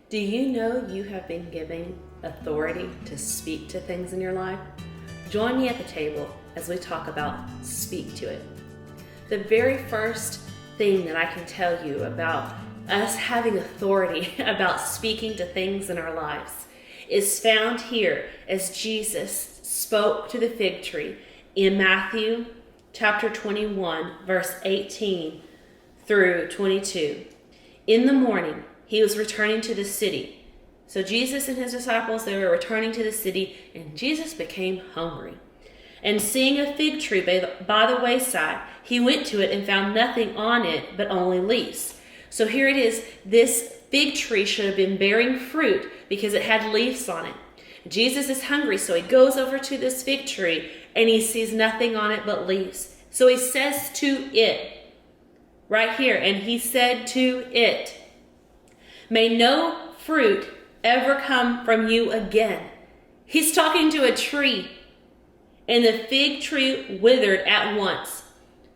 Do you know you have been given authority to speak to things in your life? Join me at the table as we talk about speak to it. The very first thing that I can tell you about us having authority about speaking to things in our lives is found here as Jesus spoke to the fig tree in Matthew chapter 21, verse 18 through 22. In the morning, he was returning to the city. So Jesus and his disciples, they were returning to the city, and Jesus became hungry. And seeing a fig tree by the wayside, he went to it and found nothing on it but only leaves. So here it is. This fig tree should have been bearing fruit because it had leaves on it. Jesus is hungry, so he goes over to this fig tree and he sees nothing on it but leaves. So he says to it, right here, and he said to it, "May no fruit ever come from you again." He's talking to a tree. And the fig tree withered at once.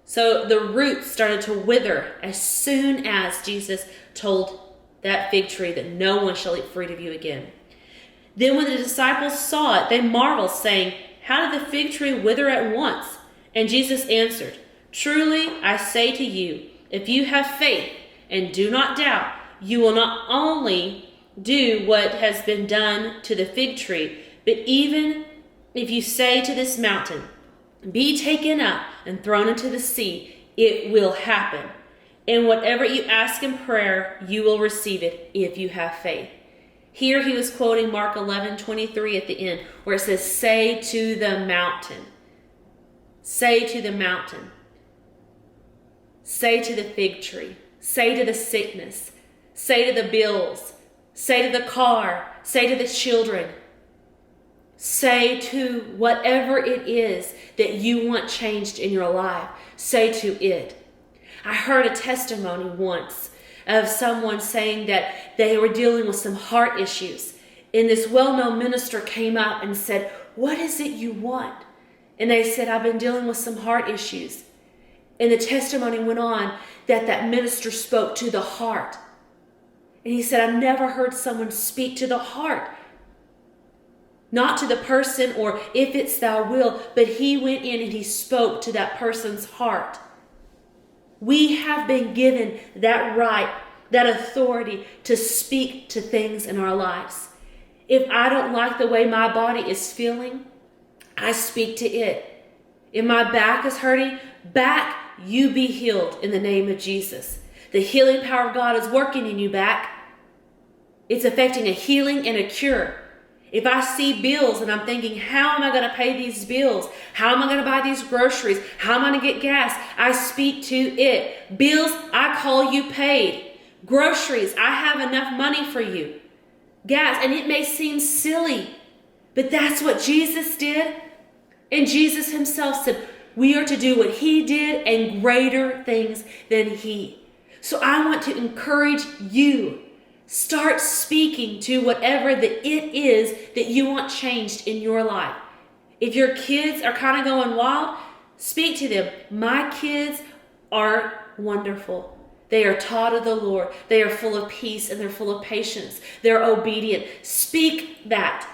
So the roots started to wither as soon as Jesus told that fig tree that no one shall eat fruit of you again. Then when the disciples saw it, they marveled, saying, "How did the fig tree wither at once?" And Jesus answered, "Truly I say to you, if you have faith and do not doubt, you will not only do what has been done to the fig tree, but even if you say to this mountain, 'Be taken up and thrown into the sea,' it will happen. And whatever you ask in prayer, you will receive it if you have faith." Here he was quoting Mark 11:23 at the end, where it says, "Say to the mountain." Say to the mountain. Say to the fig tree. Say to the sickness. Say to the bills. Say to the car. Say to the children. Say to whatever it is that you want changed in your life. Say to it. I heard a testimony once of someone saying that they were dealing with some heart issues. And this well-known minister came up and said, "What is it you want?" And they said, "I've been dealing with some heart issues." And the testimony went on that minister spoke to the heart. And he said, "I've never heard someone speak to the heart. Not to the person or if it's thy will, but he went in and he spoke to that person's heart." We have been given that right, that authority to speak to things in our lives. If I don't like the way my body is feeling, I speak to it. If my back is hurting, back, you be healed in the name of Jesus. The healing power of God is working in you, back. It's affecting a healing and a cure. If I see bills and I'm thinking, how am I going to pay these bills? How am I going to buy these groceries? How am I going to get gas? I speak to it. Bills, I call you paid. Groceries, I have enough money for you. Gas, and it may seem silly, but that's what Jesus did. And Jesus himself said, we are to do what he did and greater things than he. So I want to encourage you. Start speaking to whatever it is that you want changed in your life. If your kids are kind of going wild, speak to them. My kids are wonderful. They are taught of the Lord. They are full of peace and they're full of patience. They're obedient. Speak that.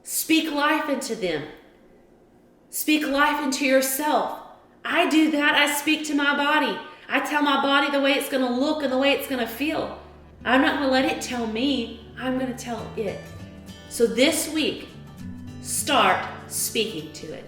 Speak life into them. Speak life into yourself. I do that. I speak to my body. I tell my body the way it's going to look and the way it's going to feel. I'm not going to let it tell me. I'm going to tell it. So this week, start speaking to it.